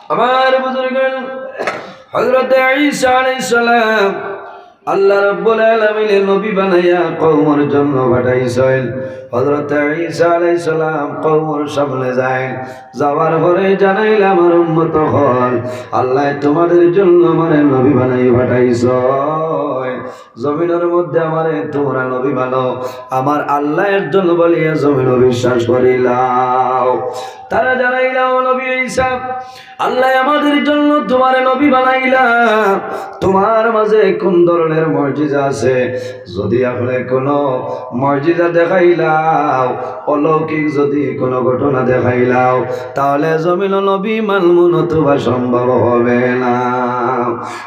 আমার বুজুর্গগণ, হযরত ঈসা আলাইহিস সালাম আল্লাহ রাব্বুল আলামিনের নবী বানাইয়া কওমের জন্য পাঠাইছেন। হযরত ঈসা আলাইহিস সালাম কওমের সামনে যায়, যাওয়ার পরে জানাইল আমার উম্মত হল, আল্লাহ তোমাদের জন্য আমারে নবী বানাই পাঠাইছেন। জমিনের মধ্যে আমারে তোমরা নবী বানো, আমার আল্লাহর জন্য বলিয়া জমিন বিশ্বাস করিলাও। তারা জানাইলাম নবী ঈসা, আল্লাহ আমাদের জন্য তোমার নবী বানাইলা, তোমার মাঝে কোন ধরনের মুজিজা আছে? যদি আপনি কোনো মুজিজা দেখাইলাও, অলৌকিক যদি কোনো ঘটনা দেখাইলাও, তাহলে জমিন নবী মানবো নতুবা সম্ভব হবে না।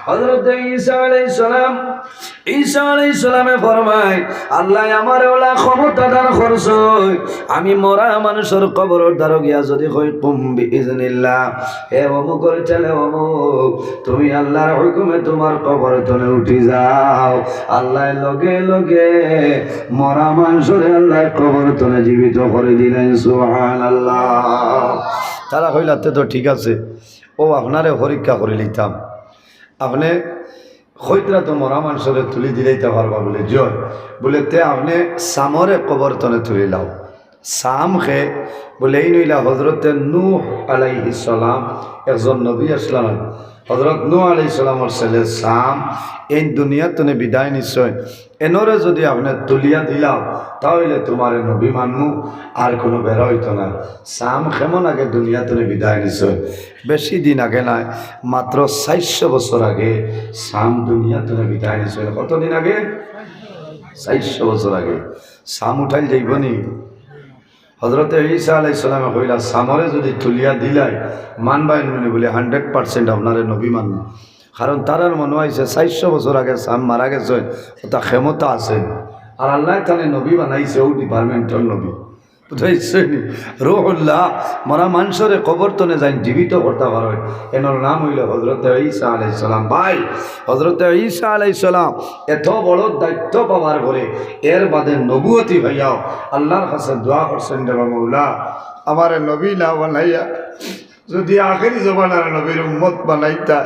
হযরত ঈসা আলাইহিস সালামে ফরমায়, আল্লাহ আমার ওলা ক্ষমতা দান করছে, আমি মরা মানুষের কবর দ্বারা গিয়া যদি কই কুম বিইজনিল্লাহ, হে অমুকের ছেলে অমুক, তুমি আল্লাহর হুকুমে তোমার কবর তলে উঠি যাও, আল্লাহ লগে লগে মরা মানুষের আল্লাহ কবর তলে জীবিত করে দিলেন। সুবহানাল্লাহ। তারা কইলাতে তো ঠিক আছে, ও আপনারে পরীক্ষা করে লিতাম, আপনি খৈতরা তো মরা মানুষের তুলি দিলেইতে পারবা বলে জয় বলে, তে আপনি সামরে কবর তলে তুলি লাও। সাম খে বলে এই নইলা হজরতে নূহ আলাইহিস সালাম একজন নবী আসলাম। হজরত নূহ আলাইহিস সালামের ছেলে সাম এই দুনিয়া তুমি বিদায় নিশ্চয়, এনরে যদি আপনি তুলিয়া দিলাও তাহলে তোমার নবী মানমু, আর কোনো বেড়া হইতো না। সাম কেমন আগে দুনিয়া তুমি বিদায় নিশ্চয়, বেশি দিন আগে নাই, মাত্র 400 বছর আগে সাম দুনিয়া তুমি বিদায় নিশ্চয়। কতদিন আগে? 400 বছর আগে। সাম উঠাই যাইবনি? হযরত ঈসা আলাইহিস সালামে কইলা, সামরে যদি তুলিয়া দিলাই মানবাইন মনে বলে 100% আপনারে নবী মানব। কারণ তারার মনে হয়েছে 400 বছর আগে সাম মারা গেছে, ওটা ক্ষমতা আছে, আর আল্লাহ তাহলে নবী বানাইছে ও ডিপার্টমেন্টাল নবী, বুঝাইছেন? রুহুল্লাহ মরা মানুষের কবর তনে যাই জীবিত করতে পারে, এনার নাম হইল হযরত ঈসা আলাইহিস সালাম। ভাই, হযরত ঈসা আলাইহিস সালাম এত বড় দায়িত্ব পাওয়ার পরে এর বাদে নবুয়তি হইয়াও আল্লাহর কাছে দোয়া করছেন, দেবা মৌলা আমার নবী না বানাইয়া যদি আখেরি জমানার নবীর উম্মত বানাইতা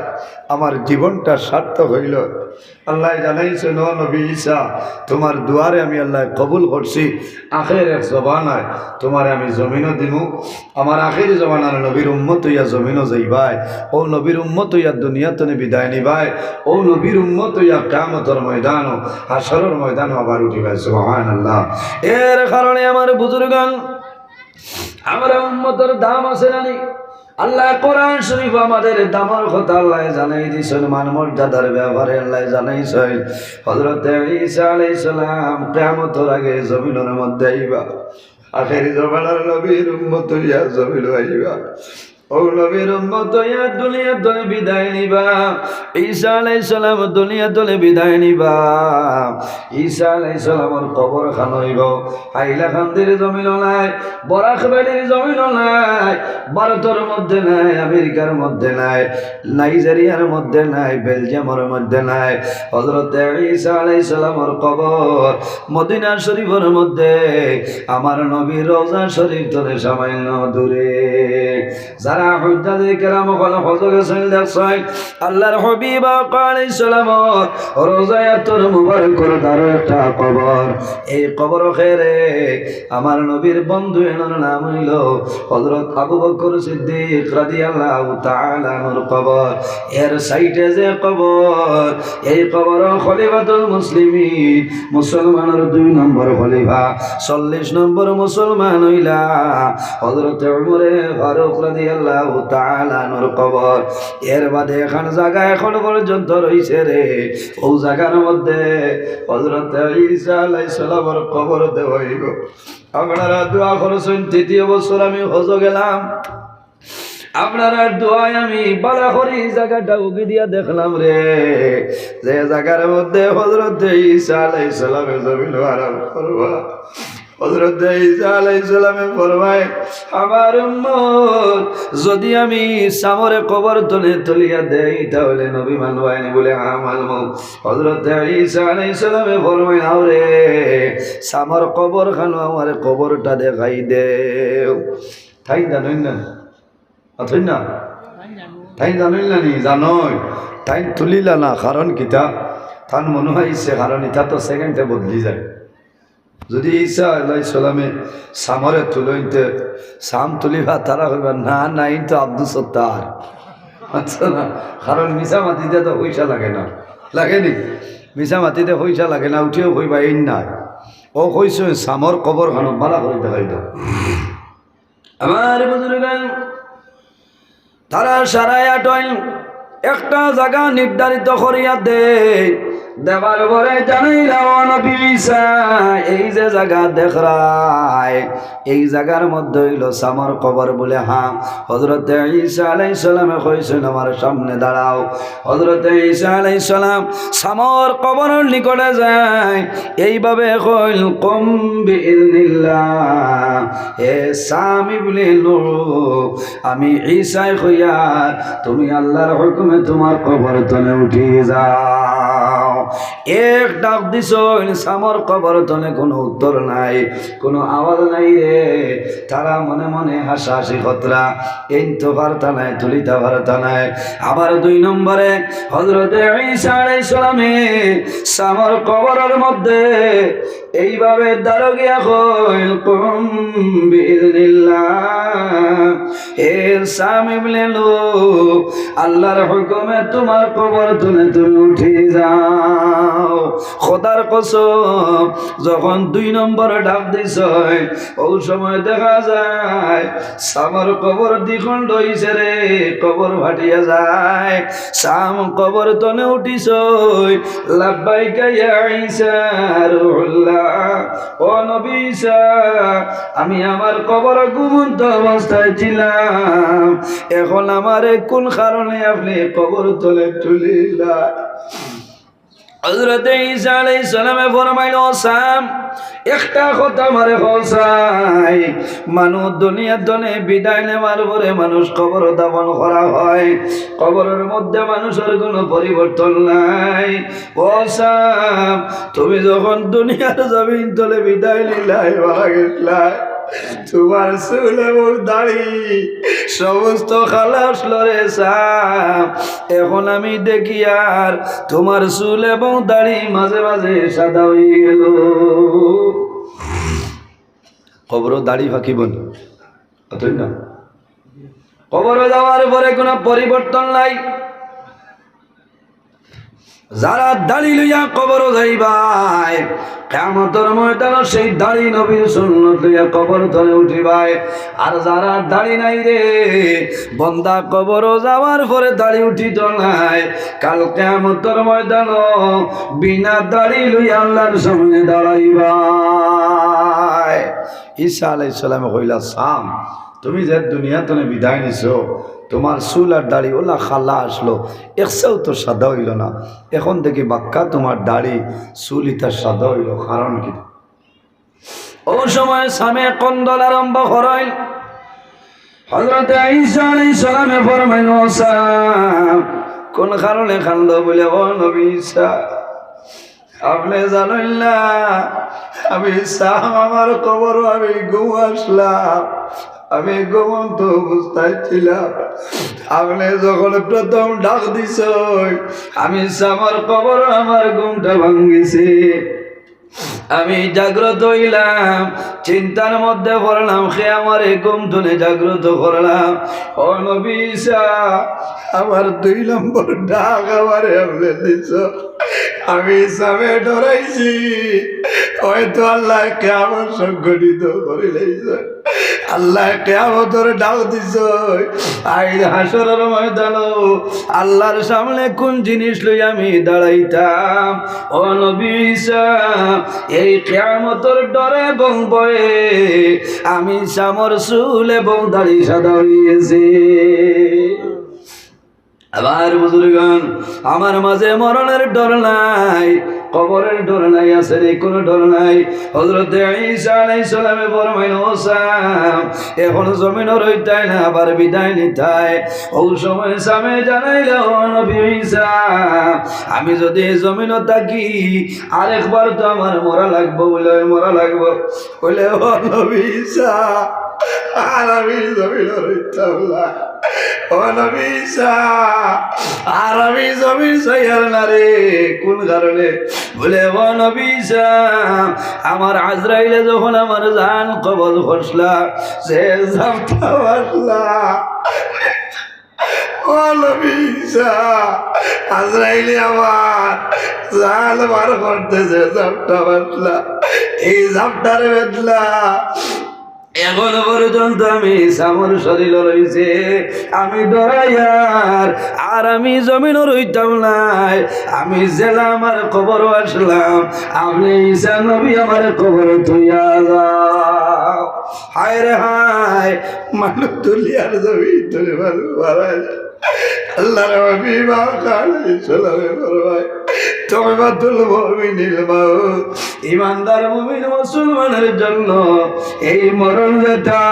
আমার জীবনটা সার্থক হইল। আল্লাহ জানাইছে, ন নবী ঈসা তোমার দুয়ারে আমি আল্লাহ কবুল করছি, আখের এক জবানায় তোমার আমি জমিনও দিমু, আমার আখেরি জবানার নবীর উম্মত হইয়া জমিনও যাইবাই, ও নবীর উম্মত হইয়া দুনিয়া তনে বিদায় নিবাই, ও নবীর উম্মত হইয়া কিয়ামতের ময়দানও হাশরের ময়দানও আবার উঠিবাই। সুবহানাল্লাহ। এর কারণে আমার বুজুর্গান, আমার উম্মতের দাম আছে না? আল্লাহ কোরআন শরীফ আমাদের দামর কথা আল্লাহ জানাই দিয়েছেন, মান মর্যাদার ব্যাপারে আল্লাহ জানাইছেন। হযরত ঈসা আলাইহিস সালাম কিয়ামতের আগে জমিনের মধ্যে আইবা, আখেরি জমানার নবীর উম্মত হইয়া জমিনে আইবা, ও নবীর উম্মত হইয়া দুনিয়া তলে বিদায় নিবা। ঈসা আলাইহিস সালাম দুনিয়া তলে বিদায় নিবা। ঈসা আলাইহিস সালামের কবর খান হইব হাইলাকান্দির জমিন নাই, বরাকবাড়ির জমিন নাই, ভারতের মধ্যে নাই, আমেরিকার মধ্যে নাই, নাইজেরিয়ার মধ্যে নাই, বেলজিয়ামের মধ্যে নাই। হযরত ঈসা আলাইহিস সালামের কবর মদিনা শরীফের মধ্যে, আমার নবীর রওজা শরীফ তলে সামান্য দূরে। যারা হুজ্জাতে কেরাম ওখানে হজ গেছেন দেখছেন, আল্লাহর হাবিব আলাইহিস সালাম রওজায়াতুল মুবারকের দ্বারে একটা কবর, এই কবর খেরে আমার নবীর বন্ধু, এনার নাম হইল হযরত আবু বকর সিদ্দিক রাদিয়াল্লাহু তাআলা আনহুর কবর। এর সাইডে যে কবর, এই কবর খলিফাতুল মুসলিমিন, মুসলমানের 2 নম্বর খলিফা, 40 নম্বর মুসলমান হইলা হযরত উমরে ফারুক রাদিয়াল্লাহু তাআলা আনহুর কবর। এর বাদে এখন জায়গা এখন পর্যন্ত রইছে রে, ও জায়গার মধ্যে হযরত ঈসা আলাইহিস সালামের কবর দেওয়া হইব। আপনারা দোয়া করছেন, 3য় বছর আমি হজ গেলাম, আপনারা দোয়ায় আমি বালা করি জায়গাটা উগি দিয়া দেখলাম রে, যে জায়গার মধ্যে হযরত ঈসা আলাইহিস সালামের জমিন আরাম করবা। হযরত ঈসা আলাইহিস সালামে ফরমায়, আমার উম্মত যদি আমি সামরে কবর তলে তুলিয়া দেই তাহলে নবী মানবাইনি বলে হ্যাঁ মানবো। হযরত ঈসা আলাইহিস সালামে ফরমায়, নাও রে সামর কবর খানো আমার কবরটা দেখাই দেও। তাই জানেন না? অথই না তাই জানিল না নি জানই তাই তুলিলা না কারণ কিতা তার মনে হয়েছে কারণ ইটা তো সেকেন্ডে বদলি যায় যদি ঈসা আলাইহিস সালামে সামরে তুলইতে সাম তুলিবা তারা হইবা না নাই তো আব্দুল সত্তার আচ্ছা না কারণ মিশা মাটিতে তো পয়সা লাগে না লাগেনি মিশা মাটিতে পয়সা লাগে না উঠিও হইবা এই না ও কইছে সামর কবর খানো বালা করে দেখাইত আমার বুজুর্গান তারা সারায় আটইল একটা জায়গা নির্ধারিত করিয়া দেয় দেবার পরে জানাইলাম নবী ঈসা এই যে জায়গা দেখরায় এই জায়গার মধ্যে হইল সামর কবর বলে হ্যাঁ হযরত ঈসা আলাইহিস সালামে কইছেন আমার সামনে দাঁড়াও হযরত ঈসা আলাইহিস সালাম সামর কবরের নিকটে যায় এইভাবে কইল কুম বিইذنিল্লাহ হে সাম ইবনে নূহ আমি ঈসা কইয়া তুমি আল্লাহর হুকুমে তোমার কবর তলে উঠে যাও এক ডাক দিছ সামর কবর তলে কোনো উত্তর নাই কোনো আওয়াজ নাই রে তারা মনে মনে হাসাহাসি খতরা এই তো বার্তা নাই তুলিতা বার্তা নাই আবার 2 নম্বরে হযরত ঈসা আলাইহিস সালামে সামর কবরের মধ্যে এইভাবে দাঁড়িয়ে কইল কুম বিইذنিল্লাহ হে সাম ইবনে নূহ আল্লাহর হুকুমে তোমার কবর তুলে তুমি উঠে যাও খোদার কসম যখন 2 নম্বর ডাক দিছ ওই সময় দেখা যায় সামর কবর দ্বিখণ্ড হইছে রে কবর ফাটিয়া যায় সাম কবর তলে উঠিছ লাব্বাইকা ইয়া ঈসা রুহুল্লাহ ও নবী ঈসা আমি আমার কবর ঘুমন্ত অবস্থায় ছিলাম এখন আমারে কোন কারণে আপনি কবর তলে তুলিলা হযরত ঈসা আলাইহিস সালামে ফরমাইল সাম একটা কথা আমারে বলছাই মানুষ দুনিয়ার জন্য বিদায় নেওয়ার পরে মানুষ কবর দাফন করা হয় কবরের মধ্যে মানুষের কোনো পরিবর্তন নাই ও সাম তুমি যখন দুনিয়ার জমিন তলে বিদায় নিলাই মারা গেছলাই তোমার চুল এবং দাড়ি সমস্ত খালাস লরে সাম এখন আমি দেখি আর তোমার চুল এবং দাড়ি মাঝে মাঝে সাদা হয়ে গেল কবর দাড়ি ফাঁকিব না কবর যাওয়ার পরে কোনো পরিবর্তন নাই যারা দাড়ি লইয়া কবর যাইবাই কিয়ামতের ময়দানে সেই দাড়ি নবীর সুন্নাত লইয়া কবর তলে উঠিবাই আর যারা দাড়ি নাই রে বন্দা কবর যাওয়ার পরে দাড়ি উঠিত নাই কাল কিয়ামতের ময়দানে বিনা দাড়ি লইয়া আল্লাহর সামনে দাঁড়াইবাই ঈসা আলাইহিস সালামে কইলা সাম তুমি যে দুনিয়া তনে বিদায় নিছো তোমার চুল আর দাড়ি ওলা খালা আসলো একসাও তো সাদা হইল না এখন দেখি বাক্কা তোমার দাড়ি চুল ইতা সাদা হইল কারণ কি ও সময় সামে কন্দল আরম্ভ করাইল হযরত ঈসা আলাইহিস সালামে ফরমাইল সাম কোন কারণে কান্দ বলে ও নবী ঈসা আপনি জানেন না আমি সাম আমার কবর আমি ঘুম আসলাম আমি ঘুমন্ত অবস্থায় ছিলাম আপনি যখন প্রথম ডাক দিছ আমি সামর কবর আমার ঘুমটা ভাঙ্গিছে আমি জাগ্রত হইলাম চিন্তার মধ্যে পড়লাম সে আমার ঘুম ধরে জাগ্রত করলাম ও নবী ঈসা আমার 2 নম্বর ডাক আমারে আপনি দিছ আমি সামে ডরাইছি হয়তো আল্লাহ কিয়ামত সংঘটিত করে লাইছে আল্লাহ কিয়ামতের ডাক দিছ আই হাসরের ময়দানে আল্লাহর সামনে কোন জিনিস লই আমি দাঁড়াইতাম ও নবী ঈসা এই কিয়ামতের ডরে এবং ভয়ে আমি সামর চুল এবং দাড়ি সাদা হইয়েছি আবার বুজুর্গান আমার মাঝে মরণের ডর নাই কবরের ডর নাই আছে রে কোনো ডর নাই হযরত ঈসা আলাইহিস সালামে ফরমাইল ও সাম এখন জমিন রইতাই না আবার বিদায় নিতাই ওই সময় সামে জানাইল ও নবী ঈসা আমি যদি জমিন থাকি আরেকবার তো আমার মরা লাগবে বলে মরা লাগবে বলে ও নবী ঈসা আর আমি জমিন রইতাম না ও নবী আর আমি জমিন চাইয়ার না রে কোন কারণে বলে ও নবী আমার আজরাইলে যখন আমার জান কবল ফসলা সে জাপটা বাসলা ও নবী আজরাইলে আমার জান বার করতেছে জাপটা বাসলা এই জাপটার বেদলা এখনো পর্যন্ত আমি সামর শরীর রয়েছে আমি ডরাইয়ার আর আমি জমিনও রইতাম নাই আমি জেলা আমার কবর আসলাম আপনি ঈসা নবী আমার কবর তুইয়া যাও হায় রে হায় মানুষ তুলিয়ার জমি তুলে মানুষ মারা যায় আল্লাহ রবি মা কালী চলাবে ভাই তুমি বাতুল মুমিনিল মাউত ইমানদার মুমিন মুসলমানের জন্য এই মরণ যেটা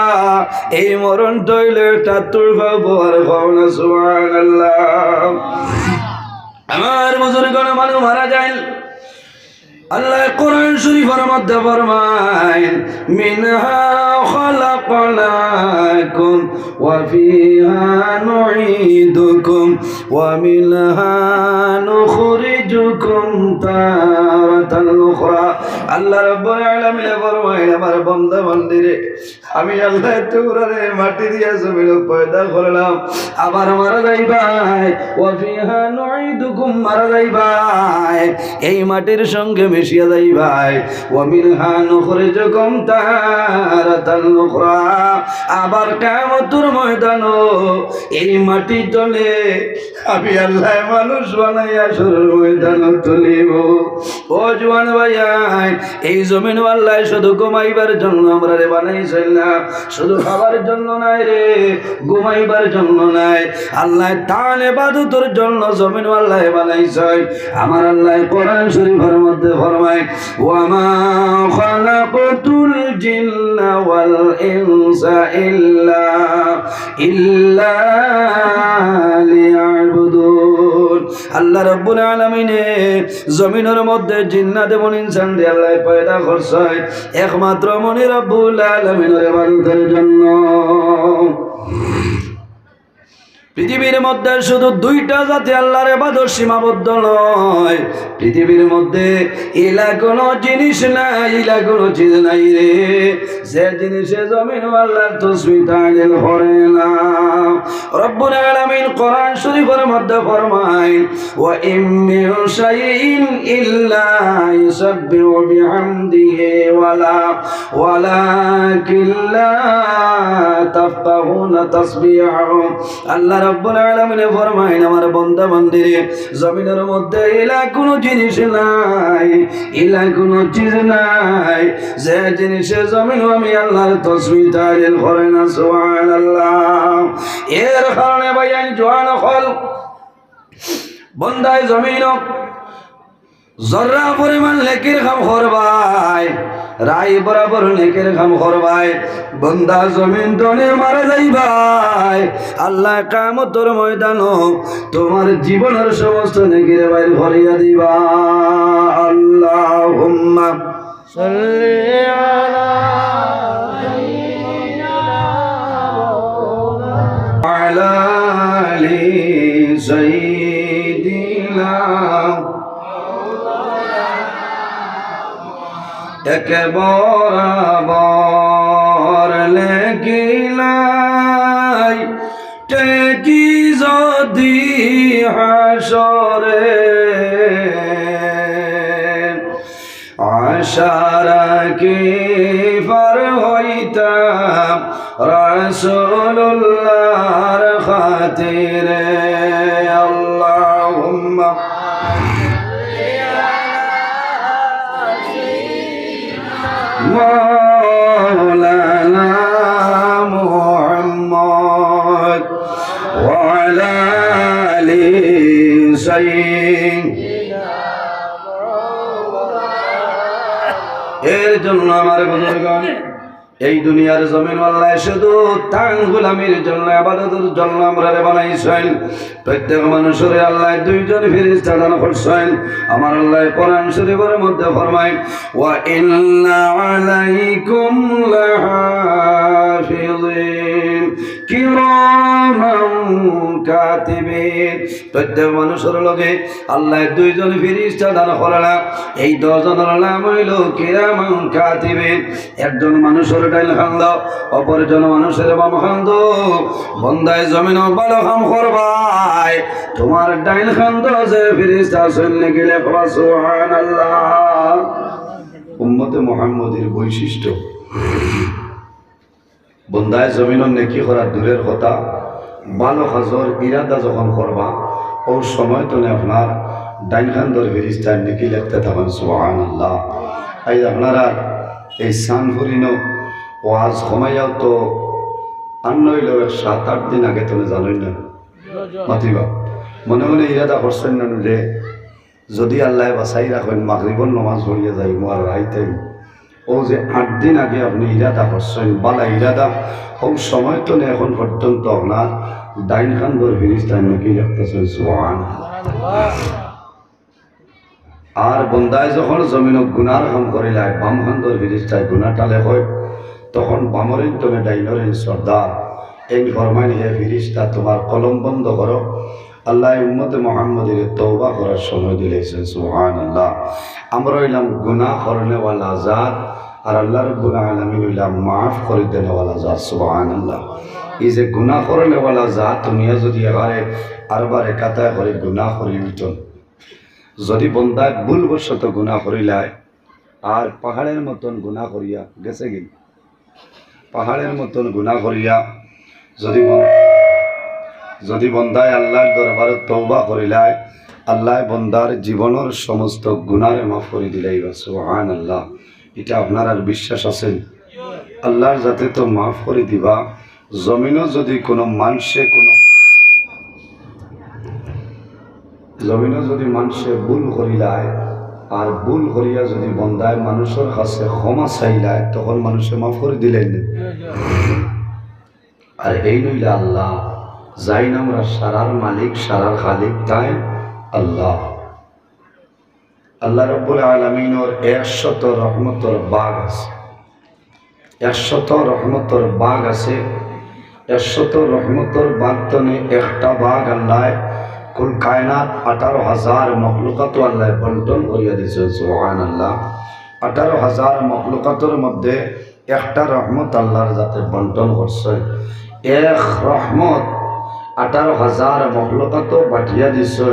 এই মরণ টয়লেটটা তুলবা বর ভাবনা সুবহানাল্লাহ আমার বুজুর্গণ মানুষ মারা যায় আল্লাহ কোরআন শরীফের মধ্যে ফরমায় মিনহা খালাকনাকুম ওয়া ফিহা নুঈদুকুম ওয়া মিনহা নুখরিজুকুম তারাতান উখরা আল্লাহ রাব্বুল আলামিন ফরমায় আমার বান্দা বান্দিরে আমি আল্লাহ তোরে মাটি দিয়া জমিন পয়দা করলাম আবার মারা যাইবাই ওয়া ফিহা নুঈদুকুম মারা যাইবাই এই মাটির সঙ্গে মিশিয়া যাইবাই ওয়া মিনহা নুখরিজুকুম তারাতান উখরা আবার কিয়ামতের ময়দানও এই মাটি তলে আমি আল্লাহ মানুষ বানাইয়া সুরের ময়দান তুলিব ও জওয়ান ভাইয়াই এই জমিন আল্লাহ শুধু ঘুমাইবার জন্য আমরা রে বানাইছেন না শুধু খাবার জন্য নাই রে ঘুমাইবার জন্য নাই আল্লাহ তার ইবাদতের জন্য জমিন আল্লাহ বানাইছেন আমার আল্লাহ কোরআন শরীফের মধ্যে ফরমায় ওয়া মা খালাকতুল জিন্না ওয়াল ইনসা ইল্লা লিয়াবুদুন আল্লাহ রাব্বুল আলামিন জমিনের মধ্যে জিন্নাত এবং ইনসান দিয়ে আল্লাহ পয়দা করছে একমাত্র মনি রাব্বুল আলামিনের ইবাদতের জন্য পৃথিবীর মধ্যে শুধু দুইটা জাতি আল্লাহর ইবাদত সীমাবদ্ধ নয় পৃথিবীর মধ্যে ইলা কোনো জিনিস নাই ইলা কোনো চিজ নাই রে যে জিনিসে জমিন আল্লাহর তাসবিহ তাহলিল করে না রব্বুল আলামিন কোরআন শরীফের মধ্যে ফরমায় ওয়া ইম মিন শাইইন ইল্লা ইউসাব্বিহু বিহামদিহি ওয়ালাকিন লা তাফকাহুনা তাসবিহাহুম আল্লাহ রব্বুল আলামিন ফরমায় আমার বান্দা বান্দিরে জমিনের মধ্যে ইলা কোনো জিনিস নাই ইলা কোনো চিজ নাই যে জিনিসে জমিন আমি আল্লাহর তাসবিহ তাহলিল করে না সুবহানাল্লাহ এর কারণে ভাইয়ান জওয়ান হল বান্দায় জমিন জর্রা পরিমাণ নেকির কাম করবাই রাই বরাবর নেকির কাম করবাই বান্দা জমিন তলে মারা যাইবাই আল্লাহ কিয়ামতের ময়দানো তোমার জীবনের সমস্ত নেকির বাইর করিয়া দিবা আল্লাহুম্মা সাল্লি আলা সাইয়্যিদিনা আলা আলি সাইয়্যিদিনা এক বরাবর লেগিলাই টেকি যদি হাসরে আশা রাখি পার হইতাম রাসূলুল্লাহর খাতিরে আল্লাহুম্মা مولانا محمد وعلى آل سيدنا এর জন্য আমার বুজুর্গণ এই দুনিয়ার জমিন আল্লাহ শুধু তার গোলামির জন্য ইবাদতের জন্য আমরারে বানাইছেন। প্রত্যেক মানুষের আল্লাহ দুইজন ফেরেশতা দান করছেন। আমার আল্লাহ কোরআন শরীফের মধ্যে ফরমায় ওয়া ইন্না আলাইকুম লাহাফিজিন কিরামান কাতিবিন। প্রত্যেক মানুষের লগে আল্লাহ দুইজন ফেরেশতা দান করলা। এই দুজনের নাম হইল কিরামান কাতিবিন। একজন মানুষের ডাইল খান্দ, অপরজন মানুষের বাম খান্দ। বন্দায় জমিন ভালো কাম করবাই, তোমার ডাইল খান্দ যে ফেরেশতা সৈন্য গেলে সুবহানাল্লাহ। উম্মতে মুহাম্মদের বৈশিষ্ট্য, বন্দায় জমিন নেকি করা দূরের কথা, ভালো কাজের ইরাদা যখন করবা ওই সময় তো আপনার ডাইল খান্দর ফেরেশতার নেকি লিখতে থাকেন সুবহানাল্লাহ। এই আপনারা এই সানফুরিনো ওয়াজ কমাইয়াও তো আর নইলেও 7-8 দিন আগে তুমি জানোই না মাতিবা মনে মনে ইরাদা করছেন না যে যদি আল্লাহ বাঁচাই রাখেন মাগরিবর নমাজ পড়িয়ে যাই আর রাইতে ও যে 8 দিন আগে আপনি ইরাদা করছেন বালা ইরাদা ও সময় তো এখন পর্যন্ত আপনার ডাইন খান্দর ফেরেশতা নাকি লিখতেছেন সুবহানাল্লাহ। আর বন্দায় যখন জমিন গুনার কাম করিলায় বাম খান্দর ফেরেশতায় গুনাহ টালে হয় তখন বামরের তুমি ডাইনরের সর্দার এই ফরমান হে ফেরেশতা তোমার কলম বন্ধ করো। আল্লাহ উম্মতে মুহাম্মদের তওবা করার সময় দিলেছেন সুবহানাল্লাহ। আমরা হইলাম গুনাহ করনেওয়ালা জাত আর আল্লাহ রাব্বুল আলামিন হইলাম মাফ করে দেনেওয়ালা জাত সুবহানাল্লাহ। এই যে গুনাহ করনেওয়ালা জাত দুনিয়া যদি আরবারে কাতায় করে গুনাহ করি উঠন, যদি বন্দা ভুলবশত গুনাহ করিলায় আর পাহাড়ের মতন গুনাহ করিয়া গেছে কি পাহাড়ের মতন গুনাহ করিয়া যদি বন্দায় আল্লাহর দরবারে তওবা করিলায় আল্লাহ বন্দার জীবনের সমস্ত গুনাহ মাফ করে দিলাই সুবহানাল্লাহ। এটা আপনার আর বিশ্বাস আছে আল্লাহর যাতে তো মাফ করে দিবা। জমিনও যদি কোনো মানুষে ভুল করিলায় আর ভুল করিয়া যদি বন্দায় মানুষের কাছে ক্ষমা চাইলায় তখন মানুষে মাফ করে দিলেন। আর এই নইলে আল্লাহ যাই না আমরা সারার মালিক সারার খালিক তাই আল্লাহ। আল্লাহ রাব্বুল আলামিনের 100 রহমতের বাগ আছে, 100 রহমতের বাগ আছে। 100 রহমতের বাগ তনে একটা বাগ আল্লাহ কুল কায়নাত 18,000 মখলুকাত আল্লাহ বন্টন করিয়া দিয়েছে সুবহানাল্লাহ। 18,000 মখলুকাতের মধ্যে একটা রহমত আল্লাহর যাতে বন্টন করছে। এক রহমত 18,000 মখলুকাত পাঠিয়া দিছে।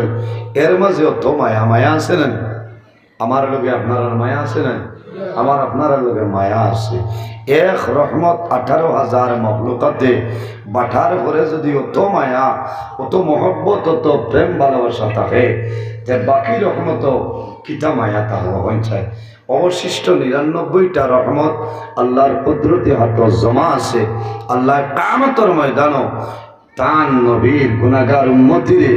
এর মাঝে অত মায়া আছে না? আমার লগে আপনার মায়া আছে না? আমার আপনার লগে মায়া আছে। এক রহমত 18,000 মখলুকাতে বাঠার পরে যদি অত মায়া অত মহব্বত অত প্রেম ভালোবাসা থাকে তে বাকি রহমত কিতা মায়া তাহলে চায়। অবশিষ্ট 99টা রহমত আল্লাহর কুদরতি হাত জমা আছে। আল্লাহ কিয়ামতের ময়দানও তান নবীর গুনাহগার উম্মতিরে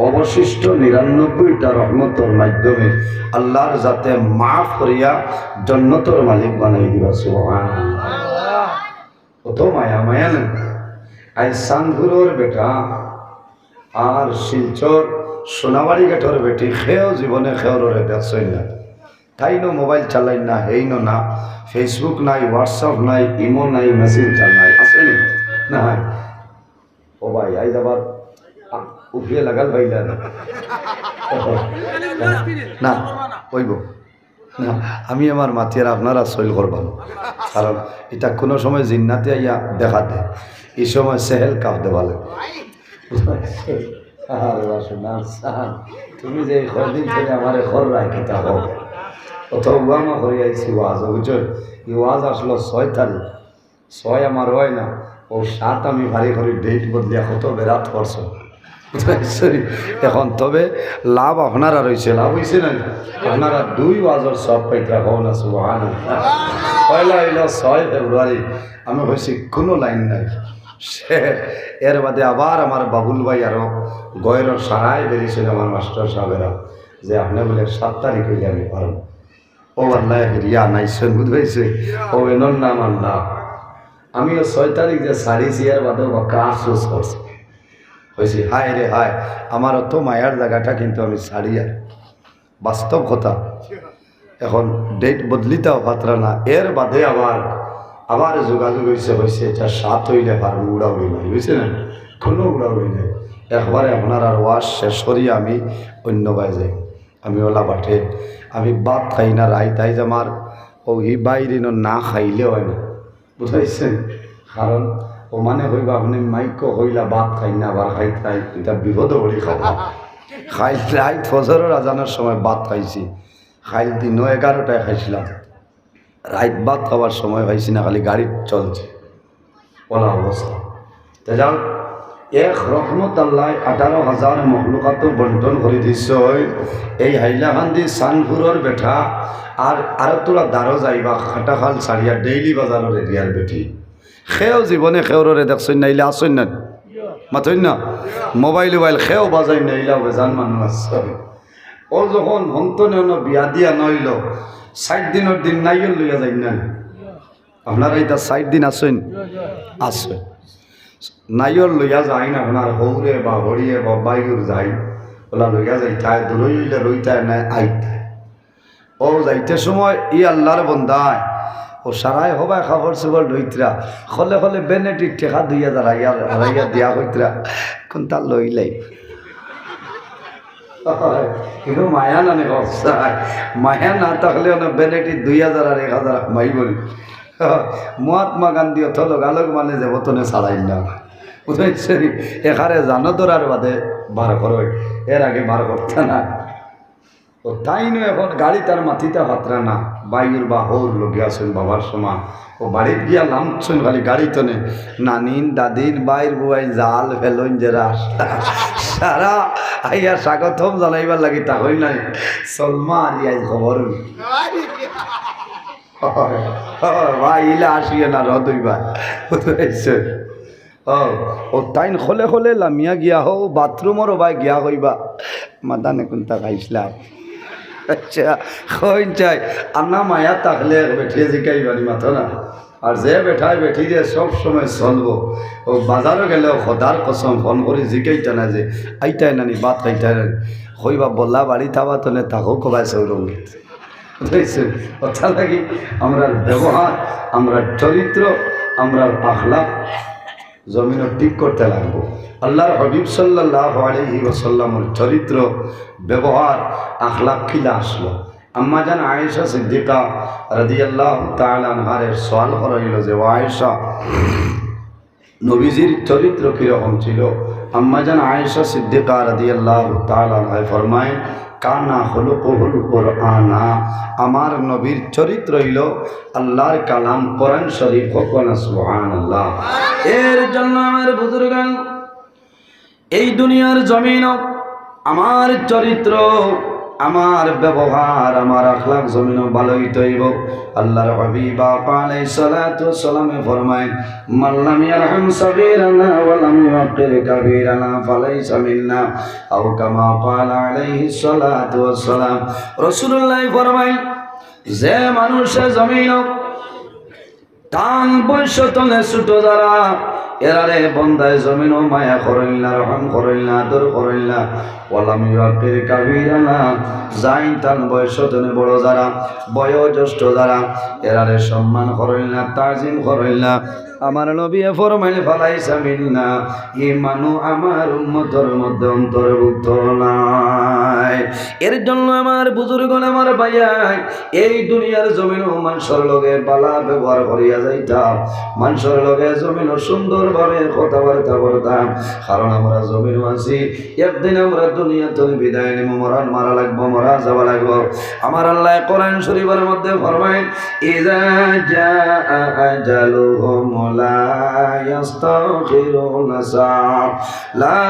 অবশিষ্ট 99টা রহমতের মাধ্যমে আল্লাহর যাতে মাফ করিয়া জান্নাতের মালিক বানাই দিবা সুবহানাল্লাহ। কত মায়া মায়া না। আই সানগুলোর বেটা আর শিলচর সোনাবাড়ি গেটর বেটি খেয়েও জীবনে খেয়রে দেখছই না। তাই নো মোবাইল চালাই না, হেই না ফেসবুক নাই, হোয়াটসঅ্যাপ নাই, ইমো নাই, মেসেঞ্জার নাই, আছে না? ও ভাই আই যাবার উঠিয়ে লাগাল ভাইলা না ওইব না। আমি আমার মাতিয়ার আপনারা সইল করবাম, কারণ এটা কোনো সময় জিন্নাতে আইয়া দেখা দেয়, এই সময় সেহেল কাপ দেওয়ালে। তুমি যে কদিন থেকে আমার ঘর রাখিতা হোক অত ওয়ামা করে আইছি ওয়াজ বুঝছো। এই ওয়াজ আসলো 6 তারিখ, 6 আমার হয় না, ও 7 আমি ভারী করে ডেট বদলিয়া কত বেরাত করছো এখন। তবে লাভ আপনারা রয়েছে, লাভ হয়েছে না? আপনারা 2 ওয়াজের সব পাইতরা হও না সুবহানাল্লাহ। পয়লা হইল 6 ফেব্রুয়ারি, আমি হয়েছি কোনো লাইন নাই। সে এর বাদে আবার আমার বাবুল ভাই আরো গয়ের সারাই বেরিয়েছিল আমার মাস্টার সাহেবেরা যে আপনি বলে 7 তারিখ হইলে আমি পারব। ও আল্লাহ রিয়া নাইছেন বুঝ হয়েছে, ও এনর নাম আল্লাহ আমিও 6 তারিখ যে শাড়ি চিয়ার বাদে বাক্কা আফসোস করছি হয়েছি হায় রে হায় আমার অত মায়ার জায়গাটা কিন্তু আমি ছাড়ি আর বাস্তব কথা এখন ডেট বদলিতেও পাত্রা না এর বাদে আবার যোগাযোগ হয়েছে এটা 7 হইলে আর উড়াউড়ি নাই বুঝছে না কোনো উড়াউড়ি নাই একবারে আপনার আর ওয়াশ শেষ করি আমি অন্য বাই যাই আমি ওলা বাটে আমি ভাত খাই না রাইতাই যে আমার ওই বাইরে না খাইলে হয় না বুঝাইছেন কারণ ও মানে হইবা আপনি মাইকো হইলা ভাত খাই না আবার খাই এটা বিপদ বলি খাওয়া খাই রাইত ফজরের আজানের সময় ভাত খাইছি খাইল 11টায় খাইছিলাম রাইত ভাত খাওয়ার সময় পাইছি না খালি গাড়ি চলছে ওলা অবস্থা তা যাও এক রহমত আল্লাহ 18,000 মখলুকাত বন্টন করে দিছ এই হাইলাকান্দি সানপুরের বেঠা আর তোরা দারো যাইবা খাটাখাল ছাড়িয়া ডেইলি বাজারের এরিয়ার বেটি সেও জীবনে সেওরে দেখছেন নাইলে আসেন না মাথইন না মোবাইল সেও বাজাই নাইলা বেজান মানুষ আছে ও যখন হন্তনে বিয়া দিয়া নইল 60 দিনের দিন নাইল লইয়া যাই না আপনারা এটা 60 দিন আসেন আছে নাইর লইয়া যায় না আপনার হৌরে বা হরিয়ে বা বাইর যাই ওলা লইয়া যাইতায় দূরই হইলে রইতায় না আইতায় ও যাইতে সময় ই আল্লাহর বন্ধায় ও সারাই হবায় খাবার চুবর লইতরা খলে খলে বেনেটির টেকা 2000 হারাইয়া দিয়া হইতরা কোন তার লইলাই কিন্তু মায়া নানে অবস্থায় মায়া না থাকলে বেনেটি 2000 আর 1000 মাই বলি মহাত্মা গান্ধী অত লগালগ মানে যে বতনে ছাড়াই না বুঝাইছে এখানে জানো ধরার বাদে বার করো এর আগে বার করতে না ও তাই নয় এখন গাড়ি তার মাথিতে হাতরা না বাইর বা হৌর লোকে আসেন বাবার সমান ও বাড়ির গিয়া নামছেন খালি গাড়ি তনে নানিন দাদিন বাইর বুয়াই জাল ফেলন যে সারা আইয়া স্বাগতম জানাইবার লাগি তা হই নাই সলমা আর ইয়াই খবর ভাই ইলা আসিয়ে না রদইবা বুঝাইছে ও তাইন খলে খলে লামিয়া গিয়া হো বাথরুমরও ভাই গিয়া হইবা মাদানে কোনটা খাইছিলা আচ্ছা কইন চাই আন্না মায়া থাকলে বেঠিয়ে জিকাইবানি মাথো না আর যে বেঠায় বেঠি দিয়ে সব সময় চলবো ও বাজারও গেলেও খদার কসম ফোন করে জিকাইতা না যে আইতাই নানি বাত খাইতাই নানি হইবা বল্লা বাড়ি থাবা তলে তাকেও কবাই সৌরঙ্গিত বুঝাইছে কথা লাগি আমরা ব্যবহার আমরা চরিত্র আমরা আখলাক জমিনও ঠিক করতে লাগবো আল্লাহর হাবিব সাল্লাল্লাহু আলাইহি ওয়াসাল্লামের চরিত্র ব্যবহার আখলাক কিলা আসলো আম্মা জান আয়েশা সিদ্দিকা রাদিয়াল্লাহু তাআলা আনহার সওয়াল করা হইল যে আয়েশা নবীজির চরিত্র কীরকম ছিল আম্মা জান আয়েশা সিদ্দিকা রাদিয়াল্লাহু তাআলা আনহা ফরমায় কানা খুলুকুল কুরআনা আমার নবীর চরিত্র হইল আল্লাহর কালাম কোরআন শরীফ কোনা সুবহানাল্লাহ এর জন্য আমার বুজুর্গান এই দুনিয়ার জমিন আমার চরিত্র আমার ব্যবহার আমার আখলাক জমিন ভালো হইতে হইব আল্লাহর হাবিব আলাইহিস সালাতু ওয়াস সালাম ফরমায় মান লাম ইয়ারহাম সাগীরানা ওয়া লাম ইউকির কাবীরানা ফালাইসা মিন্না আও কামা ক্বালা আলাইহিস সালাতু ওয়াস সালাম রাসূলুল্লাহ ফরমায় যে মানুষে জমিন টান বয়স তলে ছোট যারা এরারে বন্দায় জমিন মায়া করইলা রহম করইলা আদর করইলা ওয়ালাম ইউকির কাবীরানা যাইন টান বয়স তলে বড় যারা বয়োজ্যেষ্ঠ যারা এরারে সম্মান করইলা তাজিম করইলা আমার নবী ফরমাইল ফালাইসা মিন্না ঈমানু আমার উম্মতের মধ্যে অন্তর্ভুক্ত নাই এর জন্য আমার বুজুর্গণ আমার ভাইয়াই এই দুনিয়ার জমিন মানুষের লগে বালা ব্যবহার করিয়া যাইতাম মানুষের লগে জমিন সুন্দরভাবে কথাবার্তা করতাম কারণ আমরা জমিন আছি একদিন আমরা দুনিয়া থেকে বিদায় নিব মরণ মারা লাগবো মরা যাওয়া লাগবো আমার আল্লাহ কোরআন শরীফের মধ্যে ফরমায় ইযা জাআ আজালুহুম লা ইয়াস্তাখিরুনা সাআ লা